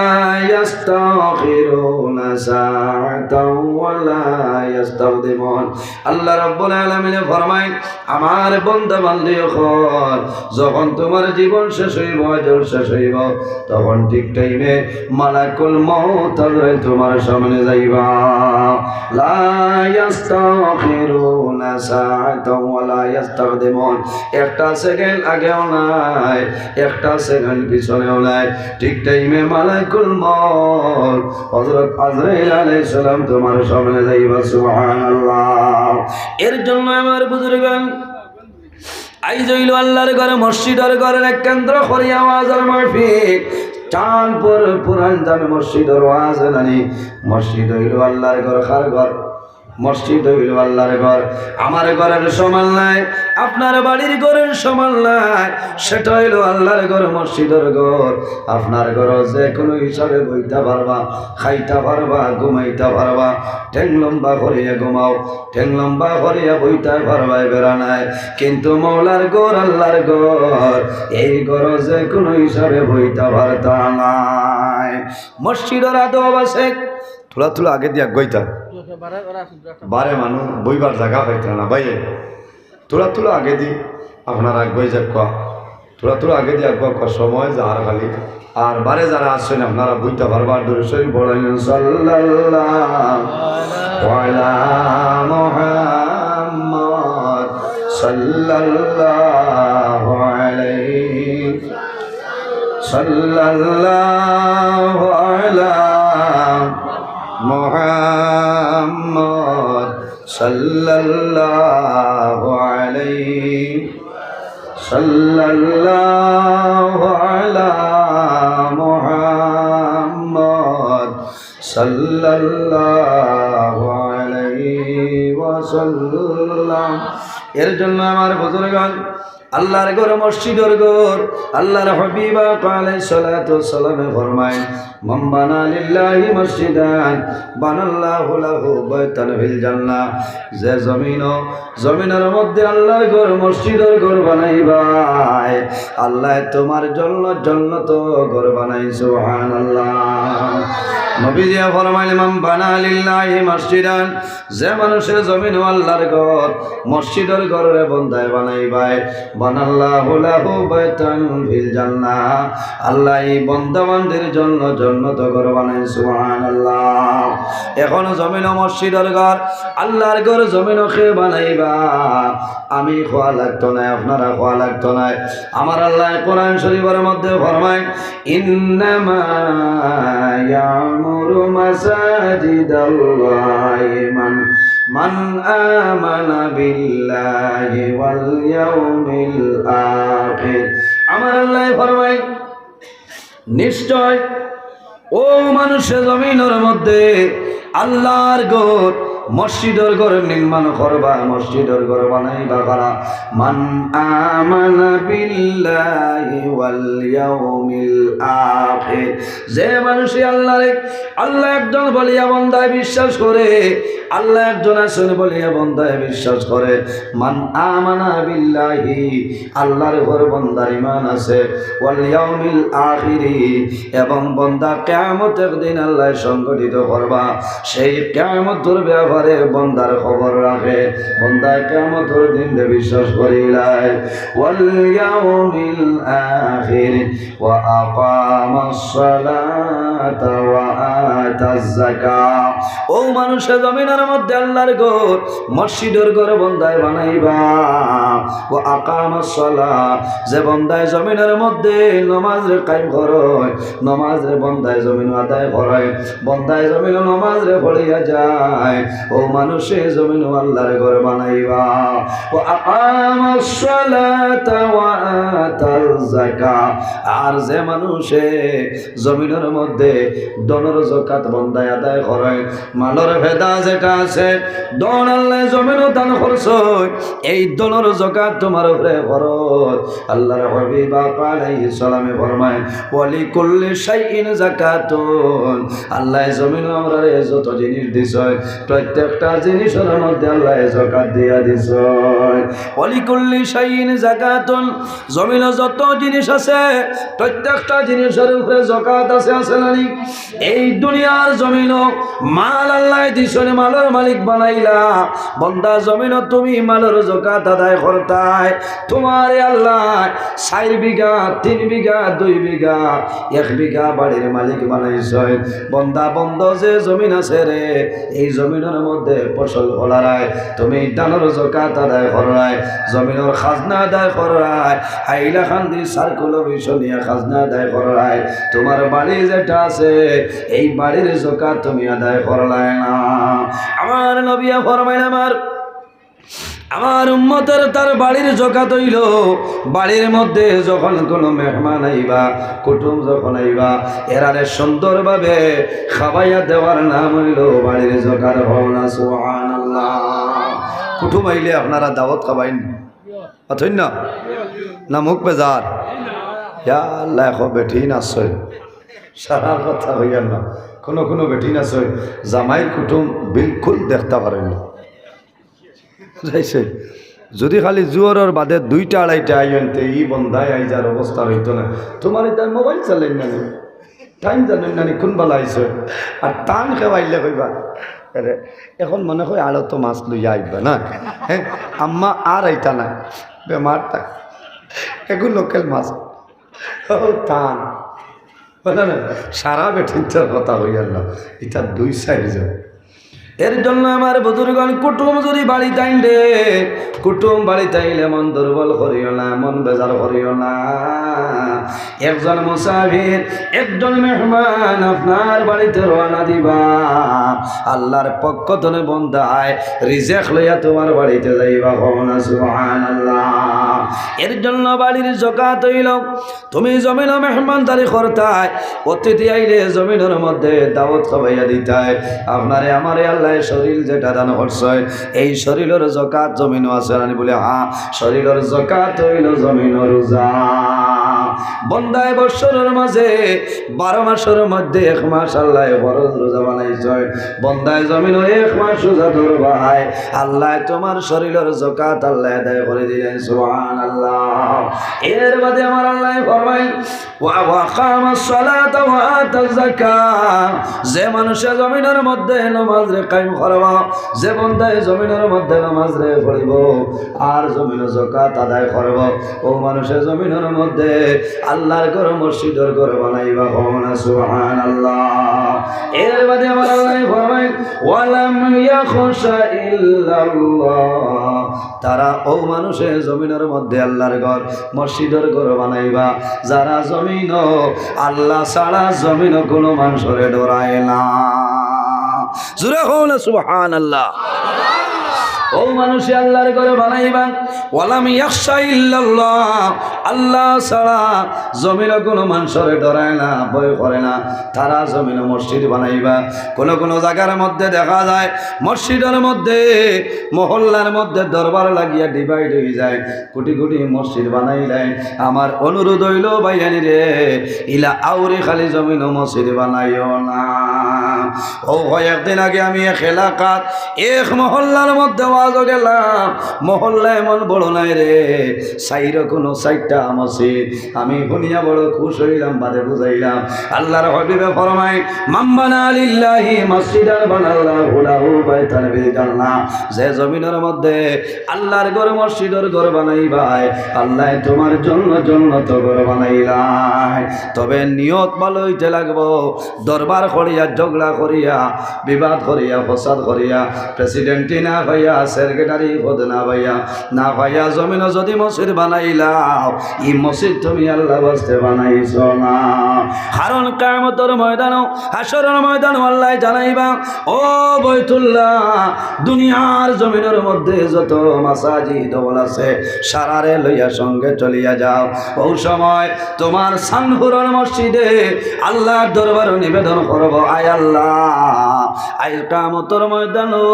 ইয়াস্তাখিরুনা সাআতাও ওয়া লা ইয়াস্তাকদিমুন আল্লাহ রাব্বুল আলামিন ফরমায় আমার বান্দা বান্দিগণ যখন তোমার জীবন শেষ হইব আজল শেষ হইব তখন ঠিক টাইমে মালাকুল মউত তোমার সামনে যাইবা লা ইয়াস্তাখিরুনা সাআতাও ওয়া লা ইয়াস্তাকদিমুন একটা সেকেন্ড আগেও না নাই, একটা সেকেন্ড পিছনেও নাই। ঠিক টাইমে মালাকুল মউত হযরত আজরাইল আলাইহিস সালাম তোমার সামনে যাইবা। সুবহানাল্লাহ। এর জন্য আমার বুজুর্গান আইজ হইল আল্লাহর ঘরে, মসজিদের ঘরের এক কেন্দ্র করি আওয়াজের মাহফিল। চাঁদপুর পুরান জামে মসজিদের ওয়াজ নানি। মসজিদ হইল আল্লাহর ঘর। কার ঘর? মসজিদ হইল আল্লাহর ঘর। আমার ঘরের সমান নাই, আপনার বাড়ির ঘরের সমান নাই। সেটা হইল আল্লাহর ঘর, মসজিদের ঘর। আপনার ঘর যে কোনো হিসাবে বইতে পারবা, খাইতে পারবা, ঘুমাইতে পারবা। ঠ্যাং লম্বা করিয়া ঘুমাও, ঠ্যাং লম্বা করিয়া বইতে পারবা, বেড়া নাই। কিন্তু মৌলার ঘর, আল্লাহর ঘর, এই ঘর যে কোনো হিসাবে বইতে পারতা নাই। মসজিদের আদব আছে। থোড়া থোড়া আগে দিয়া গইতা বারে মানুষ বইবার জায়গা পাইত না বাইরে। থোড়া থোড়া আগে দি আপনারা গই যাক কোয়া, থোড়া থোড়া আগে দিয়ে আগুয়া কোয়া সময় যাহার খালি। আর বারে যারা আসছেন আপনারা বইতে পারবার দূরে শরীফ বলেন সাল্লাল্লাহু আলা মুহাম্মদ সাল্লাল্লাহু আলাইহি সাল্লাল্লাহু আলা মুহাম্মদ সাল্লাল্লাহু আলাইহি সাল্লাল্লাহু আলা মুহাম্মদ সাল্লাল্লাহু আলাইহি ওয়াসাল্লাম। এর জন্য আমার বুজুর্গগণ আল্লাহর ঘর, মসজিদের ঘর, আল্লাহর হাবিব আলাইহিস সালাতু ওয়াস সালাম ফরমায় মান বানা লিল্লাহি মসজিদান বানাল্লাহু লাহু বাইতান ফিল জান্নাহ। যে জমিনের মধ্যে আল্লাহর ঘর, মসজিদের ঘর বানাইবাই, আল্লাহ তোমার জন্য জান্নাত ঘর বানাই। সুবহানাল্লাহ। নবীজি ফরমাইলেন মান বানা লিল্লাহি মসজিদান, যে মানুষের জমিন আল্লাহর ঘর, মসজিদের ঘরে বন্দায় বানাইবাই, বানাল্লাহু লাহু বাইতান ফিল জান্নাহ, আল্লাহ এই বন্দাবানদের জন্য জান্নাত ঘর বানায়। সুবহানাল্লাহ। এখন জমিন ও মসজিদের ঘর, আল্লাহর ঘর জমিন কে বানাইবা, আমি খোয়া লাগতো না, আপনারা খোয়া লাগতো না। আমার আল্লাহ কোরআন শরীফের মধ্যে ফরমায় ইন্নামা ইয়ামুরু মাসাজিদাল্লাহি মান আমানা বিল্লাহি ওয়াল ইয়াউমিল আখির। আমার আল্লাহ ফরমায় নিশ্চয় ও মানুষের জমিনের মধ্যে আল্লাহর ঘর, মসজিদের ঘর নির্মাণ করবা, মসজিদের ঘর বানাইবা কারা? মান আমানা বিল্লাহি ওয়াল ইয়াউমিল আখির, যে মানুষ আল্লাহ একজন বলিয়া বন্দায় বিশ্বাস করে, আল্লাহ একজন আছেন বলিয়া বন্দায় বিশ্বাস করে। মান আমানা বিল্লাহি, আল্লাহর ঘর বন্দার ঈমান আছে, ওয়াল ইয়াউমিল আখির, এবং বন্দা কিয়ামতের দিন আল্লাহ সংগঠিত করবা, সেই কিয়ামতের ব্যাপারে বন্দার খবর রাখে, বন্দা কিয়ামতের দিন বিশ্বাস করিলাই। ওয়াল ইয়াউমিল আখির ওয়া আকামাস সালাতা ওয়া আতাজ যাকাত। ও মানুষের জমিনের মধ্যে আল্লাহর ঘর, মসজিদের ঘর বন্দায় বানাইবা। ওয়া আকামাস সালাত, যে বন্দায় জমিনের মধ্যে নামাজ রে কায়েম করে, নামাজ রে বন্দায় জমিন আদায় করে, বন্দায় জমিন নামাজ রে পড়িয়া যায়, ও মানুষে জমিন আল্লাহর ঘর বানাইবা। ও আকামাস সালাতা ওয়া আতাল যাকাত, আর যে মানুষে জমিনের মধ্যে দনের যাকাত বন্দায় আদায় করে, মালের ভেদা যেটা আছে, দন আল্লাহ জমিনও দান করছে, এই দনের যাকাত তোমার উপরে ফরজ। আল্লাহর হাবিব আলাইহিস সালামে ফরমায় ওয়ালি কুল্লি শাইইন যাকাতুন, আল্লাহ জমিন আমরা যত জিনিস দিছে, প্রত্যেকটা জিনিসের মধ্যে আল্লাহ যাকাত দিয়া দিছে। ওয়ালি কুল্লি শাইইন যাকাতুন, জমিনে যত জিনিস আছে প্রত্যেকটা জিনিসের উপরে যাকাত আছে, আছে না? এই দুনিয়া দুনিয়ার জমিন মাল আল্লাহ দিছেন মালের মালিক বানাইলা বন্দা জমিন তুমি মালের যাকাত আদায় করতাই তোমার আল্লাহ 4 বিঘা 3 বিঘা 2 বিঘা 1 বিঘা বাড়ির মালিক বানাইছে বন্দা বন্ধ যে জমিন আছে রে এই জমিনের মধ্যে ফসল ফলারায় তুমি দানের যাকাত আদায় করায় জমিনের খাজনা আদায় করায় হাইলা খান্দি সার্কুল মিশনিয়া খাজনা আদায় করায় তোমার বাড়ি যেটা আছে এই বাড়ির যাকাত তুমি আদায় করলায় না আমার নবী ফরমাইলেন আমার উম্মতের তার বাড়ির যাকাত হইল বাড়ির মধ্যে যখন কোনো মেহমান আইবা কুটুম যখন আইবা এরারে সুন্দরভাবে খাওয়াইয়া দেওয়ার নাম হইল বাড়ির যাকাত হওয়া সুবহানাল্লাহ কুটুম আইলে আপনারা দাওয়াত খাবাইন অথৈন না মুখ বেজার ইয়া আল্লাহ খো বেঠি নাচয় সারা কথা হইয়া না কোনো বেঠি নাচয় জামাই কুটুম বিলকুল দেখতে পারেন না যাইছে যদি খালি জুয়ারের বাদে 2টা 2:30 আইনতে ই বন্ধায় আই যার অবস্থা হইতো না তোমার এটা মোবাইল চালেন না টাইম জানেন না কোন বেলা আইছে আর টান খেবাইলে কইবা আরে এখন মনে হয় আলো তো মাছ লইয়া আইবা না হ্যাঁ আম্মা আর আইতা না বেমার থাক এগুলো লোকাল মাছ টান বলে না সারা বেঠিনটার কথা হইয়া না এটা 2 সাইজ এর জন্য আমার বুজুর্গণ কুটুম যদি বাড়ি তাইলে কুটুম বাড়ি তাইলে মন দুর্বল করিও না মন বেজার করিও না একজন মুসাফির একজন মেহমান আপনার বাড়িতে রওনা দিবা আল্লাহর পক্ষ থেকে বন্দায় রিজিক লইয়া তোমার বাড়িতে যাইবা না সুবহানাল্লাহ এর জন্য বাড়ির যাকাত হইল তুমি জমিনে মেহমানদারি করতাই অতিথি আইলে জমিনের মধ্যে দাওয়াত খাওয়াইয়া দিতাই আপনারে আমারে আল্লাহ শরীর যেটা দান করছে এই শরীরের যাকাত জমিনও আছে না বলে হ্যাঁ শরীরের যাকাত হইল জমিনের রোজা বন্দায় বছরের মাঝে 12 মাসের মধ্যে 1 মাস আল্লাহ ফরজ রোজা বানাইছে বন্দায় জমিন 1 মাস রোজা ধরবাই আল্লাহ তোমার শরীরের যাকাত আল্লাহ আদায় করে দিলেন সুবহানাল্লাহ এর বাদে আমার আল্লাহ ফরমায় ওয়া কামাস সালাতা ওয়া আতাজ যাকাত যে মানুষ জমিনের মধ্যে নামাজ রে কায়েম করবা যে বন্দায় জমিনের মধ্যে নামাজ রে পড়িব আর জমিনের যাকাত আদায় করব ও মানুষের জমিনের মধ্যে আল্লাহর ঘর মসজিদের ঘর বানাইবা না সুবহানাল্লাহ এর বাদে আমার আল্লাহ ফরমায় ওয়ালাম ইয়াখশা ইল্লাল্লাহ তারা ও মানুষের জমিনের মধ্যে আল্লাহর ঘর মসজিদের ঘর বানাইবা যারা জমিন আল্লাহ ছাড়া জমিন কোনো মানুষরে ডরায় না জোরে হও না সুবহানাল্লাহ ও মানুষ আল্লাহর ঘরে বানাইবা ওয়ালাম ইয়াখশা ইল্লাল্লাহ আল্লাহ ছাড়া জমিনে কোনো মানুষরে ডরায় না ভয় করে না তারা জমিনে মসজিদ বানাইবা কোনো জায়গার মধ্যে দেখা যায় মসজিদের মধ্যে মহল্লার মধ্যে দরবার লাগিয়া ডিভাইড হয়ে যায় কোটি কোটি মসজিদ বানাইলেন আমার অনুরোধ হইল ভাইয়ানি রে ইলা আউরে খালি জমিনে মসজিদ বানাইও না ও কয়েকদিন আগে আমি এক এলাকাত এক মহল্লার মধ্যে গেলাম মহল্লা এমন বড় নাই রে সাইর কোনো 4টা মসজিদ আমি শুনিয়া বড় খুশ হইলাম বাদে বুঝাইলাম আল্লাহর হাবিবে ফরমায় মাম্বানা লিল্লাহি মসজিদান বানাল্লাহু লাহু বাইতান ফিল জান্নাহ যে জমিনের মধ্যে আল্লাহর ঘর মসজিদের ঘর বানাইবাই আল্লাহ তোমার জন্য জান্নাত ঘর বানাইলাই তবে নিয়ত ভালো হইতে লাগবো দরবার করিয়া ঝগড়া করিয়া বিবাদ করিয়া ফসাদ করিয়া প্রেসিডেন্টই না ভাইয়া সেক্রেটারি পদ না ভাইয়া জমিন যদি মসজিদ বানাইলাও ই মসজিদ তুমি আল্লাহ বাস্তে বানাইছ না কারণ কিয়ামতের ময়দান হাসরের ময়দান আল্লাহ জানাইবা ও বাইতুল্লাহ দুনিয়ার জমিনের মধ্যে যত মাসাজিদ আছে সারারে লইয়া সঙ্গে চলিয়া যাও ওই সময় তোমার সানপুরের মসজিদে আল্লাহর দরবারে নিবেদন করব আয় আল্লাহ আই কিয়ামতের ময়দানও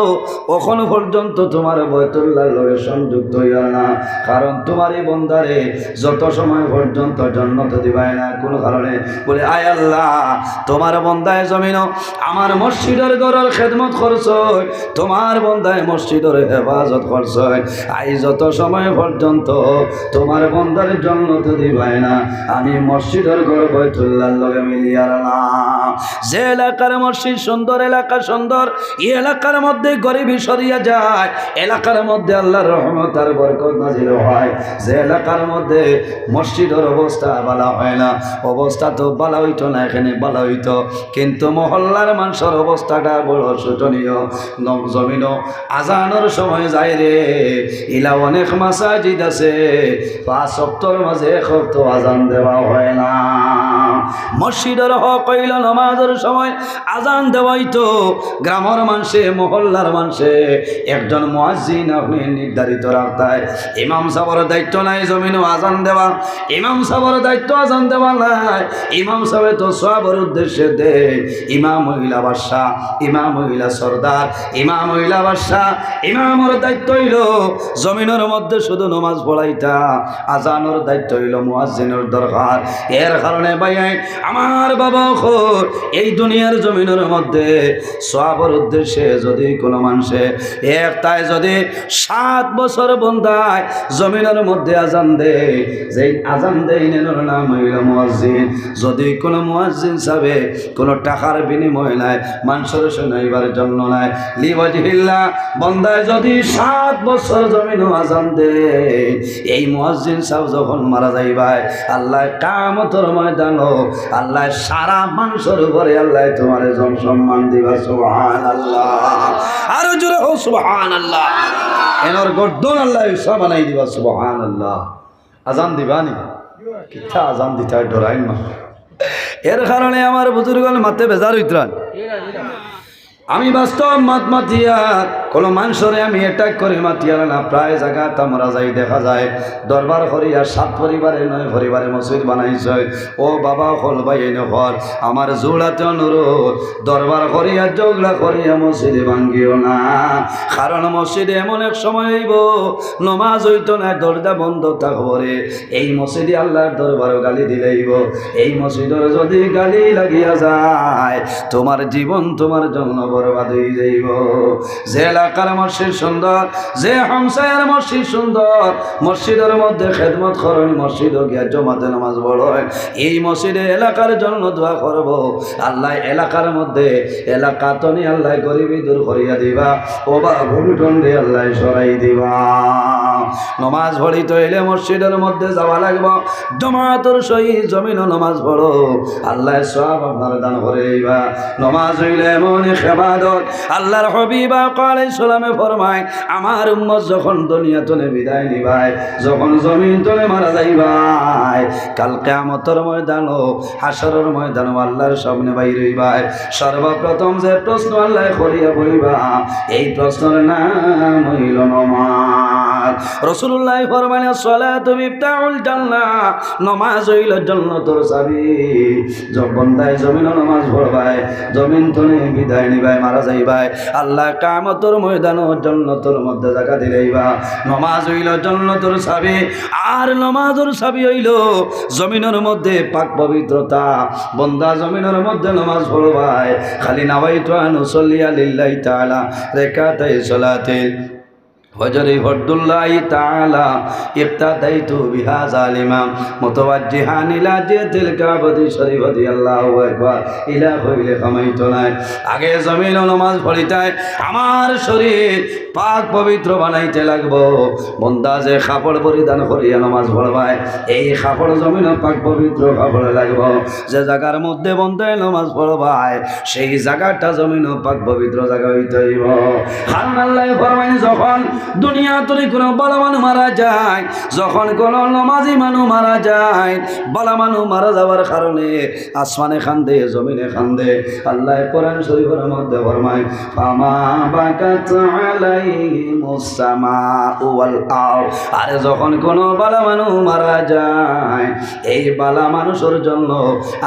ওখান পর্যন্ত তোমার বাইতুল্লাহর লগে সংযুক্ত হইয়া না, কারণ তোমার এই বন্দারে যত সময় পর্যন্ত জান্নাত দিবাই না কোন কারণে। বলে আয় আল্লাহ, তোমার বন্দায় জমিনও আমার মসজিদের ঘরের খেদমত করছো, তোমার বন্দায় মসজিদের হেফাজত করছো, আই যত সময় পর্যন্ত তোমার বন্দার জান্নাত দিবাই না, আমি মসজিদের ঘর বাইতুল্লাহর লগে মিলিয়ার না। যে এলাকার মসজিদ সুন্দর, এলাকা সুন্দর, এই এলাকার মধ্যে গরিবি সরিয়া যায়, এলাকার মধ্যে আল্লাহর রহমত আর বরকত নাজিল হয়। যে এলাকার মধ্যে মসজিদের অবস্থা ভালো হয় না, অবস্থা তো ভালো হইতো না, এখানে ভালো হইতো, কিন্তু মহল্লার মানুষের অবস্থাটা বড় শোচনীয়। জমিনও আজানোর সময় যায় রে, ইলা অনেক মাসাজিদ আছে 5 ওয়াক্তের মাঝে 1 ওয়াক্ত আজান দেওয়া হয় না। মসজিদের হক হইল নামাজের সময় আজান দেওয়াইতো, গ্রামের মানুষে মহল্লার মানুষে একজন মুয়াজ্জিন আপনি নির্ধারিত রাখতায়। ইমাম সাহেবের দায়িত্ব নাই জমিনও আজান দেওয়া, ইমাম সাহেবের দায়িত্ব আজান দেওয়া নাই। ইমাম সাহেব তো সবার উদ্দেশ্যে দে, ইমাম মহিলা বাদশাহ, ইমাম মহিলা সর্দার, ইমাম মহিলা বাদশাহ, ইমামের দায়িত্ব হইল জমিনের মধ্যে শুধু নামাজ পড়াইতা, আজানের দায়িত্ব হইল মুয়াজ্জিনের দরকার। এর কারণে ভাই আমার বাবা এই দুনিয়ার জমিনের মধ্যে সবার উদ্দেশ্যে যদি কোনো মানুষে একটাই যদি 7 বছর বন্ধায় জমিনের মধ্যে আজান দে, যে আজান দেয় নেনোর নাম হইল মুয়াজ্জিন। যদি কোনো মুয়াজ্জিন সাবে কোনো টাকার বিনিময় নাই, মানুষের শুনাইবার জন্য নাই, লিওয়াজহিল্লাহ বন্দায় যদি 7 বছর জমিন আজান দে, এই মুয়াজ্জিন সাহেব যখন মারা যাইবাই আল্লাহ কিয়ামতের ময়দানও আল্লাহ সারা মানুষের উপরে আল্লাহ তোমার সম্মান দিবা। সুবহানাল্লাহ, আরো জোরে হো সুবহানাল্লাহ। এনর গর্দন আল্লাহ সব বানাই দিবা। সুবহানাল্লাহ। আজান দিবানি কিথা আজান দিতে ডরাইন না। এর কারণে আমার বুজুর্গল মাতে বেজার হইতরান। আমি বাস্তব মাতিয়ার কোনো মানুষরে আমি অ্যাটাক করে মাতিয়ার না, প্রায় জায়গাত আমরা যাই দেখা যায় দরবার করিয়া 7 পরিবারে 9 পরিবারে মসজিদ বানাইছে। ও বাবা হল ভাই এনে ঘর আমার জোড়াতে অনুরোধ, দরবার করিয়া জগলা করিয়া মসজিদে ভাঙ্গিও না, কারণ মসজিদে এমন এক সময় হইব নমাজ হইতো না, দরজা বন্ধ থাকবরে, এই মসজিদে আল্লাহর দরবারও গালি দিলেইব। এই মসজিদের যদি গালি লাগিয়া যায় তোমার জীবন তোমার জন্য বরবাদ হয়ে যাইব। যে এলাকার মসজিদ সুন্দর, যে হামসায়ার মসজিদ সুন্দর, মসজিদের মধ্যে খেদমত করেন, মসজিদও গিয়া জমাতে নামাজ পড়েন, এই মসজিদে এলাকার জন্য দোয়া করব, আল্লাহ এলাকার মধ্যে এলাকা তনি আল্লাহ গরিবি দূর করিয়া দিবা, ওবা ভুলটন দিয়ে আল্লাহ সরাই দিবা। নমাজ পড়িতে হইলে মসজিদের মধ্যে যাওয়া লাগব, জমাতর সহিত জমিনও নমাজ পড়ো, আল্লাহ সব আপনার দান করে দিবা। নমাজ হইলে এমন ইবাদত, আল্লাহর হাবিব আলাইহিস সালামে ফরমায় আমার উম্মত যখন দুনিয়া তনে বিদায় নিবাই, যখন জমিন তলে মারা যাইবাই, কাল কিয়ামতের ময়দানও হাসরের ময়দানও আল্লাহর সামনে বাইর হইবাই, সর্বপ্রথম যে প্রশ্ন আল্লাহ করিয়া বলিবা এই প্রশ্নের নাম হইল নামাজ। রাসূলুল্লাহ ফরমায় সালাতু মিফতাহুল জান্নাহ, নামাজ হইল জান্নাতের চাবি। যখন বান্দায় জমিনে নামাজ পড়বাই, জমিন তনে বিদায় নিবাই, মারা যাইবাই, আল্লাহ কিয়ামতের ময়দানে জান্নাতের মধ্যে জায়গা দিলাইবা। নামাজ হইল জান্নাতের চাবি, আর নামাজের চাবি হইল জমিনের মধ্যে পাক পবিত্রতা। বান্দা জমিনের মধ্যে নামাজ পড়বাই, খালি নাওয়াইতু আন উসাল্লিয়া লিল্লাহি তাআলা রাকাতাই সালাতিল ফজর ফরদুল্লাহ তাআলা ইফতাদাইতু বিহাযাল ইমাম মুতাওয়াজ্জিহান ইলা জিহাতিল কাবাতি শরীফতি আল্লাহু আকবার ইলা হইলে কামাইতো নাই। আগে জমিন নামাজ পড়িতাই আমার শরীর পাক পবিত্র বানাইতে লাগবো। বান্দা যে কাপড় পরিধান করিয়া নামাজ পড়বায়, এই কাপড় জমিন পাক পবিত্র কাপড় লাগবো। যে জায়গার মধ্যে বান্দায় নামাজ পড়বায় সেই জায়গাটা জমিন পাক পবিত্র জায়গা হইতে হইব। কারণ আল্লাহ ফরমায় যখন দুনিয়া তুলি কোনো ভালো মানুষ মারা যায়, যখন কোনো নমাজি মানুষ মারা যায়, ভালো মানুষ মারা যাওয়ার কারণে আসমানে খান্দে, জমিনে খান্দে। আল্লাহ কোরআন শরীফের মধ্যে ফরমায়, ফামা বাকাত আলাইহিমুস সামাউ ওয়াল আরদ। আরে যখন কোনো ভালো মানুষ মারা যায়, এই ভালো মানুষের জন্য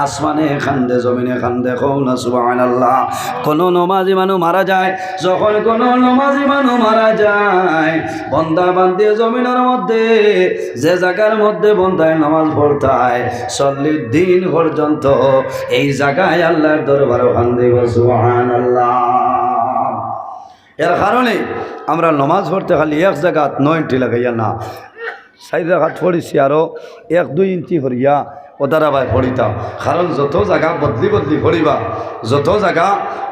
আসমানে খান্দে, জমিনে খান্দে। কওনা সুবহানাল্লাহ। কোনো নমাজি মানুষ মারা যায়, যখন কোনো নমাজি মানুষ মারা যায়, বন্দা বান্দি জমিনের মধ্যে যে জায়গার মধ্যে বন্দায় নামাজ পড়তায় 40 দিন পর্যন্ত এই জায়গায় আল্লাহর দরবারে খান্দে। সুবহানাল্লাহ। এর কারণে আমরা নামাজ পড়তে খালি এক জায়গা 9 ইঞ্চি লাগাইয়া না, 4 রাকাত পড়িছি আরও 1-2 ইঞ্চি হরিয়া ওদারাবাই পড়িতাম। কারণ যত জায়গা বদলি বদলি পড়িবা, যত জায়গা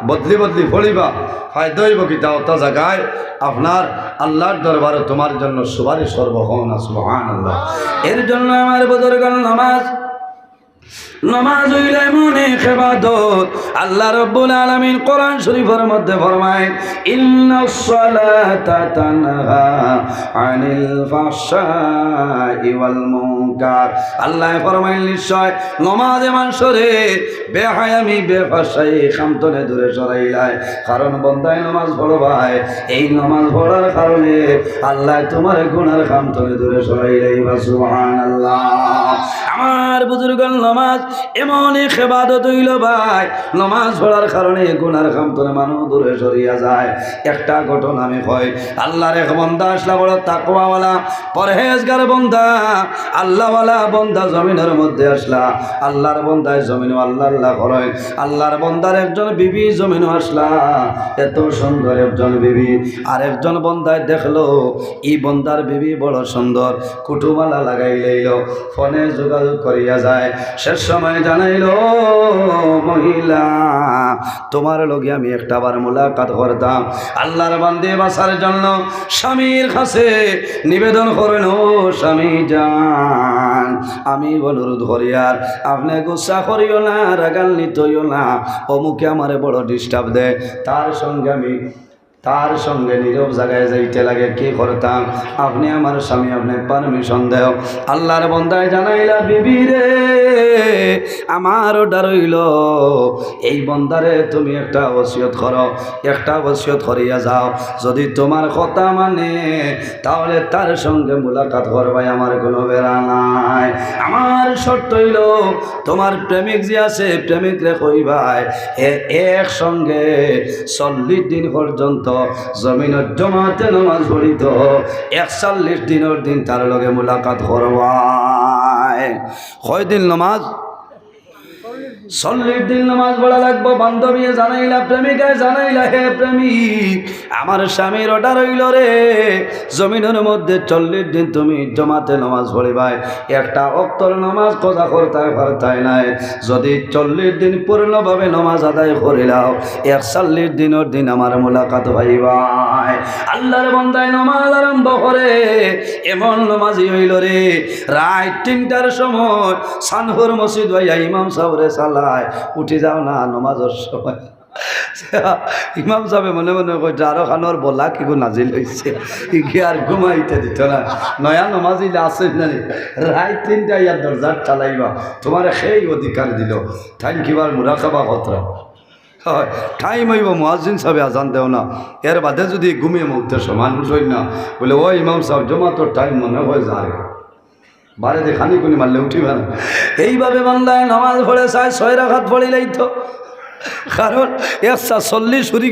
বদলি বদলি পড়িবা, ফায়দা হইব কিতা অত জায়গায় আপনার আল্লাহর দরবারে তোমার জন্য সুপারিশ করব। না সুবহানাল্লাহ। এর জন্য আমার বুজুর্গান নামাজ হইলে মনে ইবাদত। আল্লাহ রাব্বুল আলামিন কোরআন শরীফের মধ্যে ফরমায়, ইন্নাস সালাতা তানহা আনিল ফাহশাই ওয়াল মুনকার। আল্লাহ ফরমায় নিশ্চয় নামাজে মানুষরে বেহায়ামি বেফাশাই খামতনে দূরে সরাইলায়। কারণ বন্দায় নামাজ পড়বাই, এই নামাজ পড়ার কারণে আল্লাহ তোমার গুনার খামতনে দূরে সরাইলাই। সুবহানাল্লাহ। আমার বুজুর্গান নামাজ এমন এক ইবাদত হইল ভাই, নামাজ পড়ার কারণে গুনার খামতনে মানুষ দূরে সরিয়া যায়। একটা ঘটনা আমি কই, আল্লাহর এক বান্দা আসলা, বড় তাকওয়াওয়ালা পরহেজগার বান্দা, আল্লাহওয়ালা বান্দা জমিনের মধ্যে আসলা। আল্লাহর বান্দায় জমিনে আল্লাহ আল্লাহ করে। আল্লাহর বান্দার একজন বিবি জমিনে আসলা, এত সুন্দর একজন বিবি। আর একজন বান্দায় দেখলো এই বান্দার বিবি বড় সুন্দর, কুটুমালা লাগাই লইল, ফোনে যোগাযোগ করিয়া যায়। শেষ সময় জানাইলো, মহিলা তোমার লগে আমি একটাবার মুলাকাত করতাম। আল্লাহর বান্দে বাসার জন্য স্বামীর কাছে নিবেদন করেন, ও স্বামী জান, আমি অনুরোধ করি আর আপনি গুসা করিও না, রাগান্বিত হইও না, অমুকে আমারে বড় ডিস্টার্ব দেয়। তার সঙ্গে নীরব জায়গায় যাইতে লাগে কি করতাম, আপনি আমার স্বামী, আপনি পারমিশন দেও। আল্লাহর বন্দায় জানাইলা, বিবি রে আমার অর্ডার হইল, এই বন্দারে তুমি একটা ওসিয়ত করো, একটা ওসিয়ত করিয়া যাও, যদি তোমার কথা মানে তাহলে তার সঙ্গে মুলাকাত করবাই, আমার কোনো বেড়া নাই। আমার শর্ত হইল তোমার প্রেমিক যে আছে প্রেমিক রে কইবাই একসঙ্গে 40 দিন পর্যন্ত জমিনের জমাতে নামাজ পড়িত, 41 দিনের দিন তার লগে মুলাকাত করবাই। কয়দিন নামাজ? 40 দিন নামাজ পড়া লাগবো। বান্ধবী জানাইলা, প্রেমিকায় জানাইলা, হে প্রেমিক, আমার স্বামীর অর্ডার হইল রে, জমিনের মধ্যে 40 দিন তুমি জমাতে নামাজ পড়িবাই, একটা অক্তর নামাজ কজা করতে পারতাই নাই। যদি 40 দিন পূর্ণভাবে নামাজ আদায় করিলাও, 41 দিনের দিন আমার মুলাকাত ভাইবাই। আল্লাহর বান্দায় নামাজ আরম্ভ করে, এমন নামাজি হইল রে, রাত 3টার সময় সানহুর মসজিদ ভাইয়া ইমাম সাহেবরে চালায়, উঠি যাও না নমাজের সময়। ইমাম সাহেব মনে মনে কইছে আরো খানোর বলা কি নাজিল হয়েছে, কি আর ঘুমাইতে দিত না। নয়া নমাজিলে আছে না, রাত 3টা ইয়ার দরজার চালাইবা, তোমার সেই অধিকার দিল। থ্যাংক ইউ আর মুরাকাবা কতরা হয় টাইম হইব, মুয়াজ্জিন সাহেব আজান দেও না, এর বাদে যদি ঘুমিয়ে মুহূর্তে সমান হই না, বলে ও ইমাম সাহেব জমা তোর টাইম মনে হয় যায়, বারে দিয়ে খানি কুনি মারলে উঠিবে না। এইভাবে বান্দায় নামাজ পড়ে চায় 6 রাকাত পড়িলেই তো, কারণ 140 শুরি